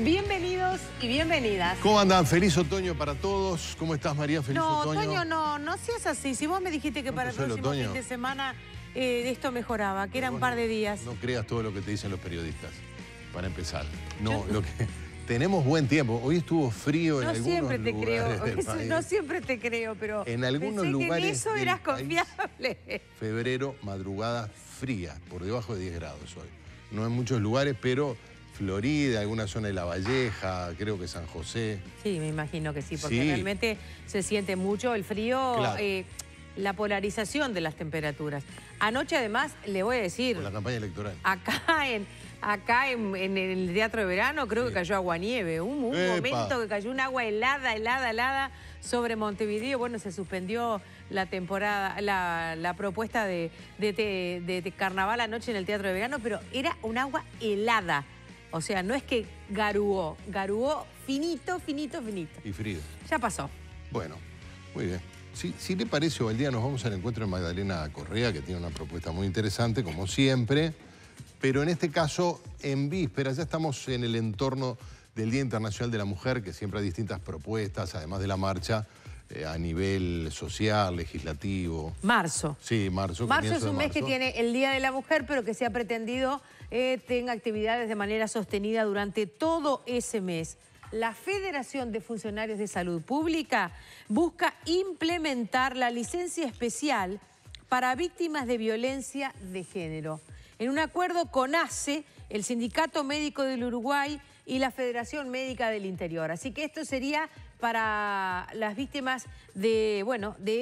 bienvenidos y bienvenidas. ¿Cómo andan? Feliz otoño para todos. ¿Cómo estás, María? Feliz otoño. No seas así. Si vos me dijiste que para el próximo fin de semana esto mejoraba, que era un par de días. No creas todo lo que te dicen los periodistas, para empezar. No, tenemos buen tiempo. Hoy estuvo frío en algunos lugares del país. No siempre te creo, pero en algunos lugares que en eso eras confiable. Febrero, madrugada fría, por debajo de 10 grados hoy. No en muchos lugares, pero Florida, alguna zona de La Valleja, creo que San José. Sí, me imagino que sí, porque realmente se siente mucho el frío, claro. La polarización de las temperaturas. Anoche, además, le voy a decir... Por la campaña electoral. Acá en el Teatro de Verano creo que cayó aguanieve. Un momento que cayó un agua helada sobre Montevideo. Bueno, se suspendió la temporada, la propuesta de carnaval anoche en el Teatro de Verano, pero era un agua helada. O sea, no es que garuó finito. Y frío. Ya pasó. Bueno, muy bien. Si le parece, Valdía, nos vamos al encuentro de Magdalena Correa, que tiene una propuesta muy interesante, como siempre. Pero en este caso, en vísperas, ya estamos en el entorno del Día Internacional de la Mujer, que siempre hay distintas propuestas, además de la marcha, a nivel social, legislativo. Marzo. Sí, marzo. Marzo es un mes que tiene el Día de la Mujer, pero que se ha pretendido tenga actividades de manera sostenida durante todo ese mes. La Federación de Funcionarios de Salud Pública busca implementar la licencia especial para víctimas de violencia de género. En un acuerdo con ACE, el Sindicato Médico del Uruguay y la Federación Médica del Interior. Así que esto sería para las víctimas de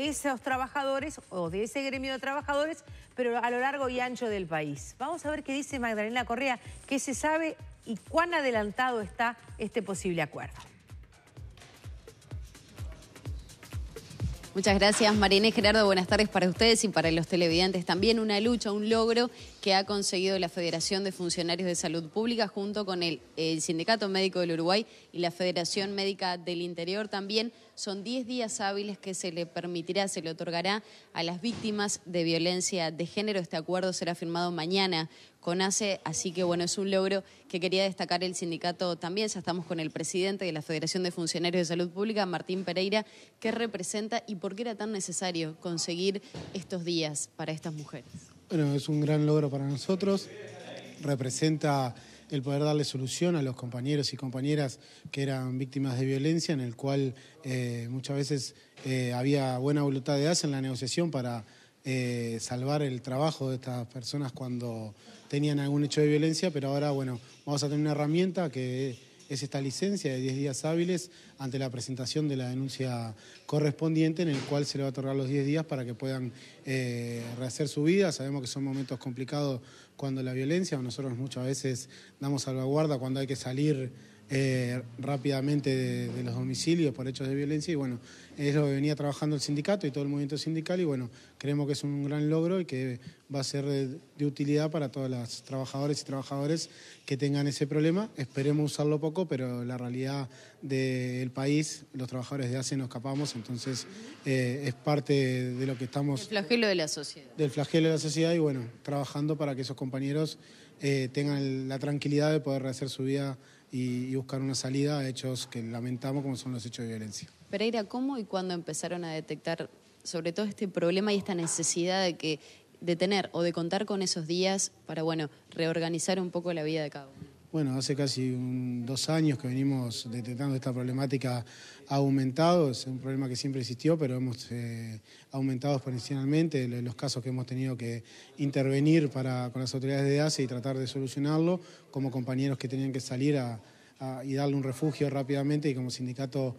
esos trabajadores o de ese gremio de trabajadores, pero a lo largo y ancho del país. Vamos a ver qué dice Magdalena Correa, qué se sabe y cuán adelantado está este posible acuerdo. Muchas gracias, Marina y Gerardo. Buenas tardes para ustedes y para los televidentes. También una lucha, un logro que ha conseguido la Federación de Funcionarios de Salud Pública junto con el Sindicato Médico del Uruguay y la Federación Médica del Interior. También son 10 días hábiles que se le otorgará a las víctimas de violencia de género. Este acuerdo será firmado mañana con ACE, así que bueno, es un logro que quería destacar el sindicato también. Ya estamos con el presidente de la Federación de Funcionarios de Salud Pública, Martín Pereira, que representa y por qué era tan necesario conseguir estos días para estas mujeres. Bueno, es un gran logro para nosotros, representa el poder darle solución a los compañeros y compañeras que eran víctimas de violencia, en el cual muchas veces había buena voluntad de ACE en la negociación para salvar el trabajo de estas personas cuando tenían algún hecho de violencia, pero ahora, bueno, vamos a tener una herramienta que es esta licencia de 10 días hábiles ante la presentación de la denuncia correspondiente, en el cual se le va a otorgar los 10 días para que puedan rehacer su vida. Sabemos que son momentos complicados cuando la violencia, nosotros muchas veces damos salvaguarda cuando hay que salir rápidamente de los domicilios por hechos de violencia, y bueno, es lo que venía trabajando el sindicato y todo el movimiento sindical, y bueno, creemos que es un gran logro y que va a ser de utilidad para todas las trabajadoras y trabajadores que tengan ese problema. Esperemos usarlo poco, pero la realidad del país, los trabajadores de ACE nos escapamos, entonces es parte de lo que estamos... El flagelo de la sociedad. Del flagelo de la sociedad, y bueno, trabajando para que esos compañeros tengan la tranquilidad de poder rehacer su vida y buscar una salida a hechos que lamentamos como son los hechos de violencia. Pereira, ¿cómo y cuándo empezaron a detectar sobre todo este problema y esta necesidad de tener o de contar con esos días para, bueno, reorganizar un poco la vida de cada uno? Bueno, hace casi 2 años que venimos detectando esta problemática. Ha aumentado, es un problema que siempre existió, pero hemos aumentado exponencialmente los casos que hemos tenido que intervenir con las autoridades de ACE y tratar de solucionarlo, como compañeros que tenían que salir y darle un refugio rápidamente, y como sindicato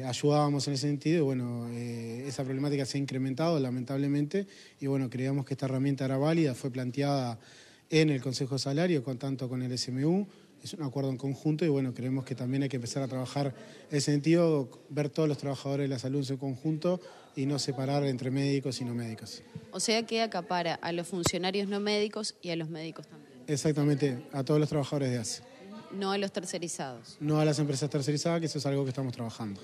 ayudábamos en ese sentido, y bueno, esa problemática se ha incrementado lamentablemente, y bueno, creíamos que esta herramienta era válida, fue planteada en el Consejo de Salario, tanto con el SMU, es un acuerdo en conjunto, y bueno, creemos que también hay que empezar a trabajar en ese sentido, ver todos los trabajadores de la salud en su conjunto y no separar entre médicos y no médicos. O sea que acapara a los funcionarios no médicos y a los médicos también. Exactamente, a todos los trabajadores de ACE. No a los tercerizados. No a las empresas tercerizadas, que eso es algo que estamos trabajando.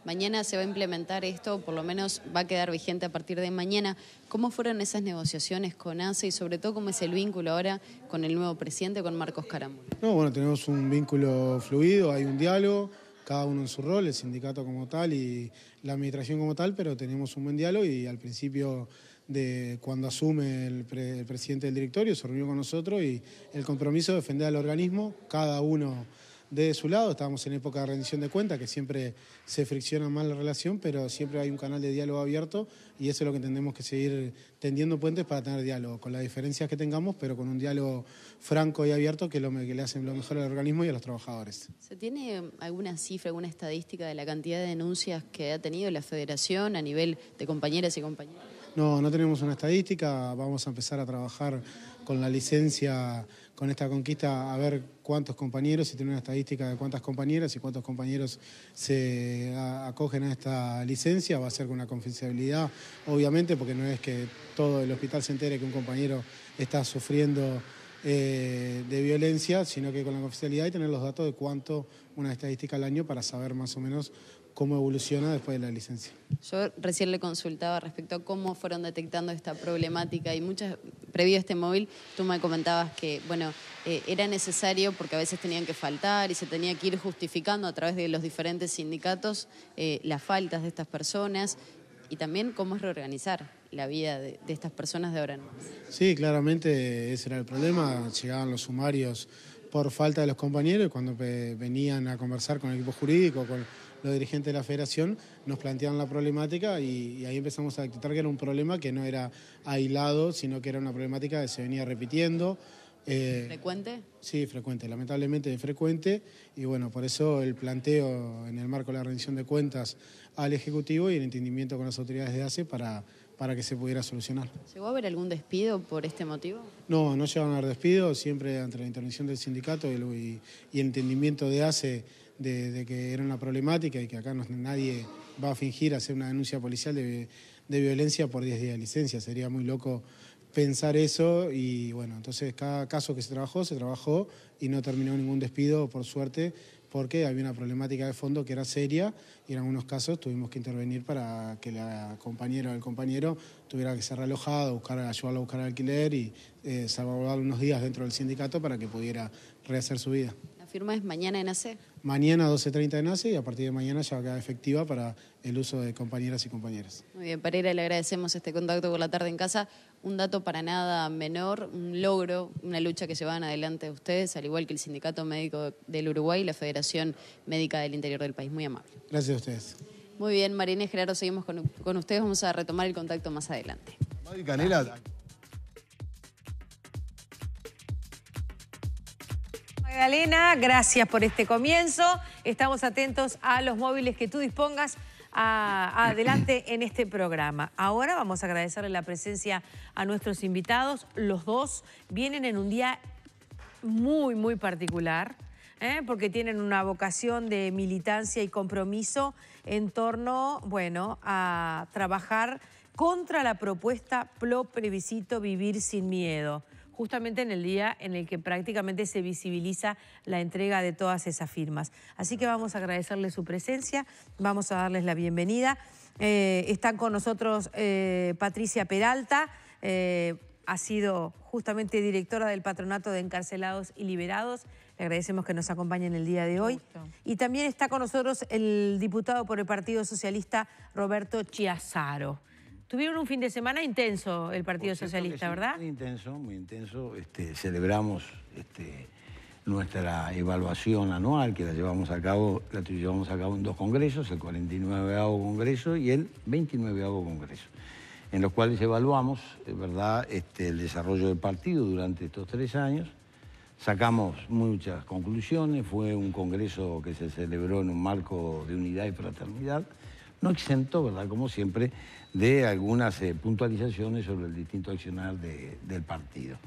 Mañana se va a implementar esto, por lo menos va a quedar vigente a partir de mañana. ¿Cómo fueron esas negociaciones con ACE y sobre todo cómo es el vínculo ahora con el nuevo presidente, con Marcos Caramuro? No, bueno, tenemos un vínculo fluido, hay un diálogo, cada uno en su rol, el sindicato como tal y la administración como tal, pero tenemos un buen diálogo y al principio de cuando asume el presidente del directorio se reunió con nosotros y el compromiso de defender al organismo, cada uno de su lado. Estábamos en época de rendición de cuentas, que siempre se fricciona más la relación, pero siempre hay un canal de diálogo abierto y eso es lo que entendemos que seguir tendiendo puentes para tener diálogo, con las diferencias que tengamos, pero con un diálogo franco y abierto que le hacen lo mejor al organismo y a los trabajadores. ¿Se tiene alguna cifra, alguna estadística de la cantidad de denuncias que ha tenido la federación a nivel de compañeras y compañeros? No, no tenemos una estadística, vamos a empezar a trabajar con la licencia, con esta conquista, a ver cuántos compañeros, si tiene una estadística de cuántas compañeras y cuántos compañeros se acogen a esta licencia, va a ser con una confidencialidad, obviamente, porque no es que todo el hospital se entere que un compañero está sufriendo de violencia, sino que con la confidencialidad y tener los datos de cuánto, una estadística al año para saber más o menos cómo evoluciona después de la licencia. Yo recién le consultaba respecto a cómo fueron detectando esta problemática y previo a este móvil, tú me comentabas que, bueno, era necesario porque a veces tenían que faltar y se tenía que ir justificando a través de los diferentes sindicatos las faltas de estas personas y también cómo es reorganizar la vida de estas personas de ahora en más. Sí, claramente ese era el problema, llegaban los sumarios por falta de los compañeros y cuando venían a conversar con el equipo jurídico, con los dirigentes de la federación, nos planteaban la problemática y ahí empezamos a detectar que era un problema que no era aislado, sino que era una problemática que se venía repitiendo. ¿Frecuente? Sí, frecuente, lamentablemente frecuente y bueno, por eso el planteo en el marco de la rendición de cuentas al Ejecutivo y el entendimiento con las autoridades de ACE para que se pudiera solucionar. ¿Llegó a haber algún despido por este motivo? No, no llegaron a haber despidos, siempre ante la intervención del sindicato y el entendimiento de ACE de que era una problemática y que acá nadie va a fingir hacer una denuncia policial de violencia por 10 días de licencia. Sería muy loco pensar eso y bueno, entonces cada caso que se trabajó y no terminó ningún despido, por suerte, porque había una problemática de fondo que era seria y en algunos casos tuvimos que intervenir para que la compañera o el compañero tuviera que ser realojado, ayudarlo a buscar alquiler y salvaguardar unos días dentro del sindicato para que pudiera rehacer su vida. ¿La firma es mañana en ACE? Mañana 12:30 en ACE y a partir de mañana ya queda efectiva para el uso de compañeras y compañeros. Muy bien, Pereira, le agradecemos este contacto con La Tarde en Casa. Un dato para nada menor, un logro, una lucha que llevan adelante ustedes, al igual que el Sindicato Médico del Uruguay y la Federación Médica del Interior del país. Muy amable. Gracias a ustedes. Muy bien, Marina y Gerardo, seguimos con ustedes. Vamos a retomar el contacto más adelante. Canela. Magdalena, gracias por este comienzo. Estamos atentos a los móviles que tú dispongas adelante en este programa. Ahora vamos a agradecerle la presencia a nuestros invitados. Los dos vienen en un día muy, muy particular, porque tienen una vocación de militancia y compromiso en torno, bueno, a trabajar contra la propuesta Pro Plebiscito Vivir Sin Miedo, justamente en el día en el que prácticamente se visibiliza la entrega de todas esas firmas. Así que vamos a agradecerles su presencia, vamos a darles la bienvenida. Están con nosotros Patricia Peralta, ha sido justamente directora del Patronato de Encarcelados y Liberados. Le agradecemos que nos acompañe en el día de hoy. Y también está con nosotros el diputado por el Partido Socialista, Roberto Chiazaro. Tuvieron un fin de semana intenso el Partido Socialista, ¿verdad? Muy intenso, muy intenso. Celebramos nuestra evaluación anual, que la llevamos a cabo en 2 congresos, el 49º Congreso y el 29º Congreso, en los cuales evaluamos, ¿verdad?, el desarrollo del partido durante estos 3 años. Sacamos muchas conclusiones, fue un congreso que se celebró en un marco de unidad y fraternidad, no exento, ¿verdad?, como siempre, de algunas puntualizaciones sobre el distinto accionar del partido.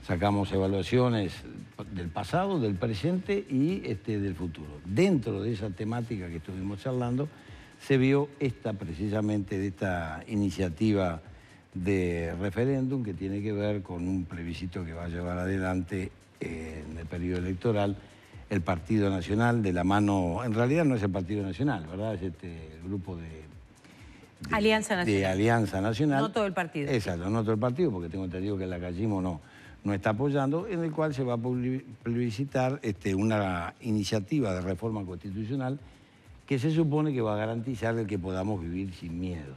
Sacamos evaluaciones del pasado, del presente y del futuro. Dentro de esa temática que estuvimos charlando, se vio precisamente de esta iniciativa de referéndum que tiene que ver con un plebiscito que va a llevar adelante en el periodo electoral el Partido Nacional de la mano, en realidad no es el Partido Nacional, ¿verdad? Es el grupo de Alianza Nacional. De Alianza Nacional. No todo el partido. Exacto, no todo el partido, porque tengo entendido que el lacatismo no está apoyando, en el cual se va a plebiscitar una iniciativa de reforma constitucional que se supone que va a garantizar el que podamos vivir sin miedo.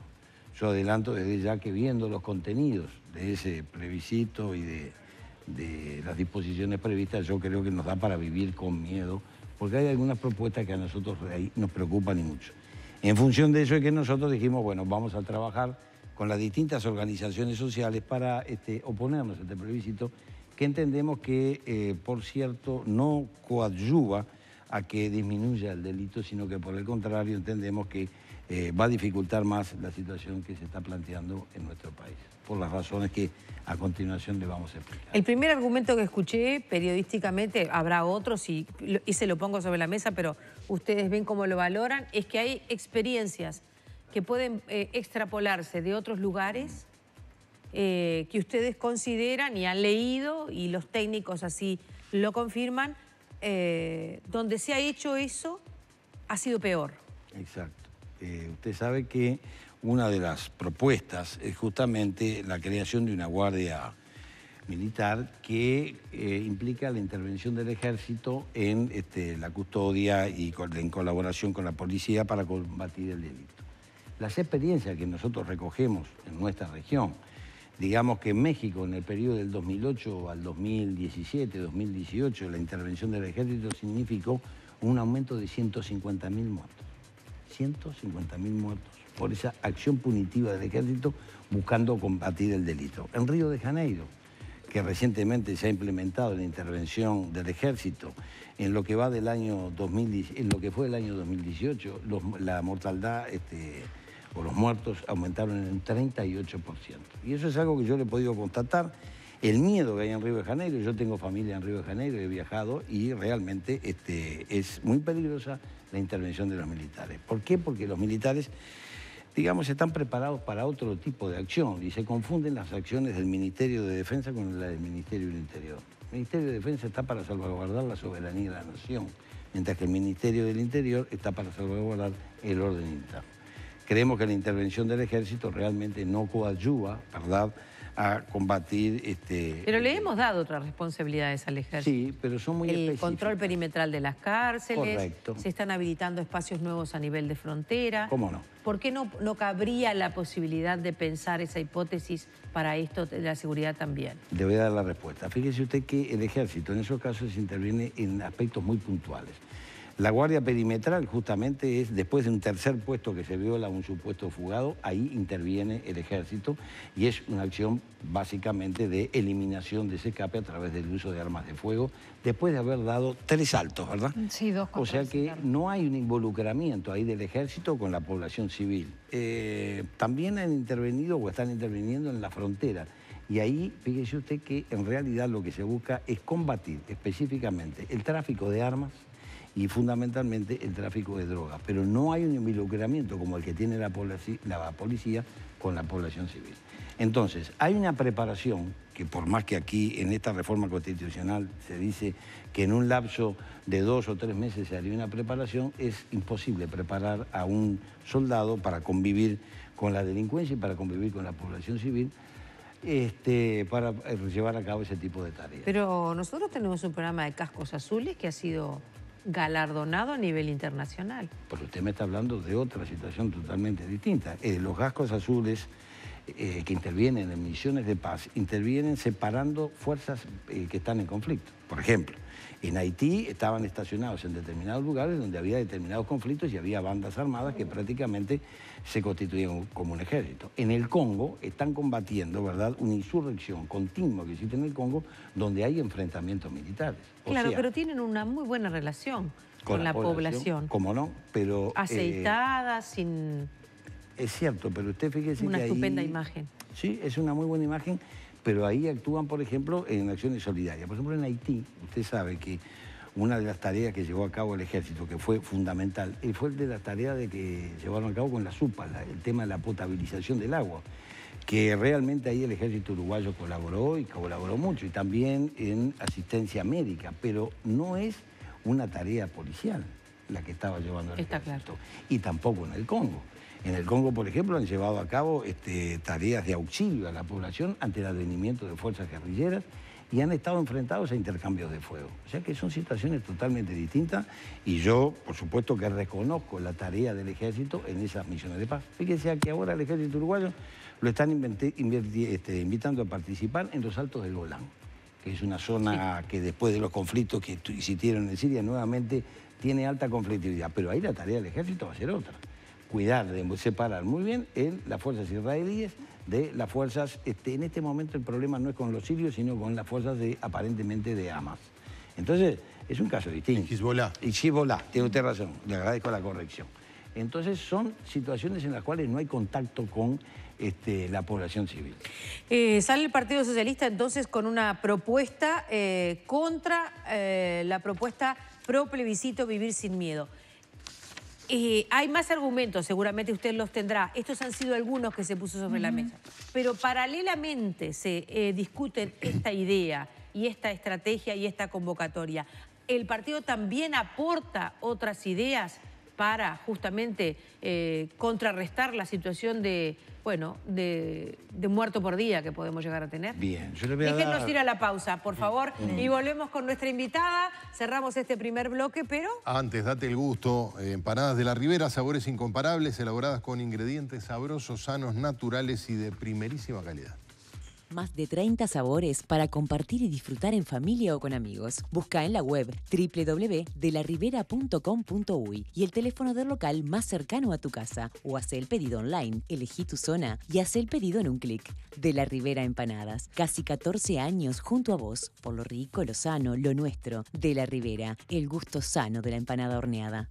Yo adelanto desde ya que viendo los contenidos de ese plebiscito y de las disposiciones previstas, yo creo que nos da para vivir con miedo, porque hay algunas propuestas que a nosotros ahí nos preocupan y mucho. En función de eso es que nosotros dijimos, bueno, vamos a trabajar con las distintas organizaciones sociales para oponernos a este plebiscito, que entendemos que, por cierto, no coadyuva a que disminuya el delito, sino que por el contrario entendemos que va a dificultar más la situación que se está planteando en nuestro país, por las razones que a continuación le vamos a explicar. El primer argumento que escuché periodísticamente, habrá otros y se lo pongo sobre la mesa, pero ustedes ven cómo lo valoran, es que hay experiencias que pueden extrapolarse de otros lugares que ustedes consideran y han leído, y los técnicos así lo confirman, donde se ha hecho eso ha sido peor. Exacto. Usted sabe que una de las propuestas es justamente la creación de una guardia militar que implica la intervención del ejército en la custodia y en colaboración con la policía para combatir el delito. Las experiencias que nosotros recogemos en nuestra región, digamos que en México en el periodo del 2008 al 2017, 2018, la intervención del ejército significó un aumento de 150.000 muertos. 150.000 muertos por esa acción punitiva del ejército buscando combatir el delito. En Río de Janeiro, que recientemente se ha implementado la intervención del ejército, en lo que va del año 2010, en lo que fue el año 2018, la mortalidad o los muertos aumentaron en un 38%. Y eso es algo que yo le he podido constatar. El miedo que hay en Río de Janeiro, yo tengo familia en Río de Janeiro, he viajado y realmente es muy peligrosa la intervención de los militares. ¿Por qué? Porque los militares, digamos, están preparados para otro tipo de acción y se confunden las acciones del Ministerio de Defensa con las del Ministerio del Interior. El Ministerio de Defensa está para salvaguardar la soberanía de la nación, mientras que el Ministerio del Interior está para salvaguardar el orden interno. Creemos que la intervención del ejército realmente no coadyuva, ¿verdad?, a combatir... Pero le hemos dado otras responsabilidades al ejército. Sí, pero son muy específicas. El control perimetral de las cárceles. Correcto. Se están habilitando espacios nuevos a nivel de frontera. ¿Cómo no? ¿Por qué no cabría la posibilidad de pensar esa hipótesis para esto de la seguridad también? Le voy a dar la respuesta. Fíjese usted que el ejército en esos casos interviene en aspectos muy puntuales. La guardia perimetral justamente es, después de un tercer puesto que se viola un supuesto fugado, ahí interviene el ejército y es una acción básicamente de eliminación de ese escape a través del uso de armas de fuego, después de haber dado 3 saltos, ¿verdad? Sí, 2 O sea que no hay un involucramiento ahí del ejército con la población civil. También han intervenido o están interviniendo en la frontera. Y ahí, fíjese usted que en realidad lo que se busca es combatir específicamente el tráfico de armas y fundamentalmente el tráfico de drogas. Pero no hay un involucramiento como el que tiene la policía con la población civil. Entonces, hay una preparación que por más que aquí en esta reforma constitucional se dice que en un lapso de 2 o 3 meses se haría una preparación, es imposible preparar a un soldado para convivir con la delincuencia y para convivir con la población civil, para llevar a cabo ese tipo de tareas. Pero nosotros tenemos un programa de cascos azules que ha sido galardonado a nivel internacional. Pero usted me está hablando de otra situación totalmente distinta. Los cascos azules que intervienen en misiones de paz, intervienen separando fuerzas que están en conflicto. Por ejemplo, en Haití estaban estacionados en determinados lugares donde había determinados conflictos y había bandas armadas que prácticamente se constituían como un ejército. En el Congo están combatiendo, ¿verdad?, una insurrección continua que existe en el Congo donde hay enfrentamientos militares. Claro, pero tienen una muy buena relación con la población. ¿Cómo no? Pero aceitada, sin... Es cierto, pero usted fíjese una que estupenda imagen. Sí, es una muy buena imagen, pero ahí actúan, por ejemplo, en acciones solidarias. Por ejemplo, en Haití, usted sabe que una de las tareas que llevó a cabo el ejército, que fue fundamental, fue el de las tareas de que llevaron a cabo con la SUPA, el tema de la potabilización del agua, que realmente ahí el ejército uruguayo colaboró y colaboró mucho, y también en asistencia médica, pero no es una tarea policial la que estaba llevando el Está ejército. Y tampoco en el Congo. En el Congo, por ejemplo, han llevado a cabo tareas de auxilio a la población ante el advenimiento de fuerzas guerrilleras y han estado enfrentados a intercambios de fuego. O sea que son situaciones totalmente distintas y yo, por supuesto, que reconozco la tarea del ejército en esas misiones de paz. Fíjense que ahora el ejército uruguayo lo están invitando a participar en los Altos del Golán, que es una zona que después de los conflictos que existieron en Siria nuevamente tiene alta conflictividad. Pero ahí la tarea del ejército va a ser otra. Cuidar de separar muy bien las fuerzas israelíes de las fuerzas, en este momento el problema no es con los sirios, sino con las fuerzas aparentemente de Hamas. Entonces, es un caso distinto. Y Hezbollah. Y Hezbollah, tiene usted razón, le agradezco la corrección. Entonces, son situaciones en las cuales no hay contacto con la población civil. Sale el Partido Socialista entonces con una propuesta contra la propuesta pro plebiscito Vivir sin Miedo. Hay más argumentos, seguramente usted los tendrá. Estos han sido algunos que se puso sobre la mesa. Pero paralelamente se discuten esta idea y esta estrategia y esta convocatoria. ¿El partido también aporta otras ideas para justamente contrarrestar la situación de muerto por día que podemos llegar a tener? Bien, yo le voy a Déjenos ir a la pausa, por favor, y volvemos con nuestra invitada. Cerramos este primer bloque, pero... Antes, date el gusto. Empanadas de la Ribera, sabores incomparables, elaboradas con ingredientes sabrosos, sanos, naturales y de primerísima calidad. Más de 30 sabores para compartir y disfrutar en familia o con amigos. Busca en la web www.delaribera.com.uy y el teléfono del local más cercano a tu casa. O hace el pedido online, elegí tu zona y hace el pedido en un clic. De la Ribera Empanadas. Casi 14 años junto a vos. Por lo rico, lo sano, lo nuestro. De la Ribera, el gusto sano de la empanada horneada.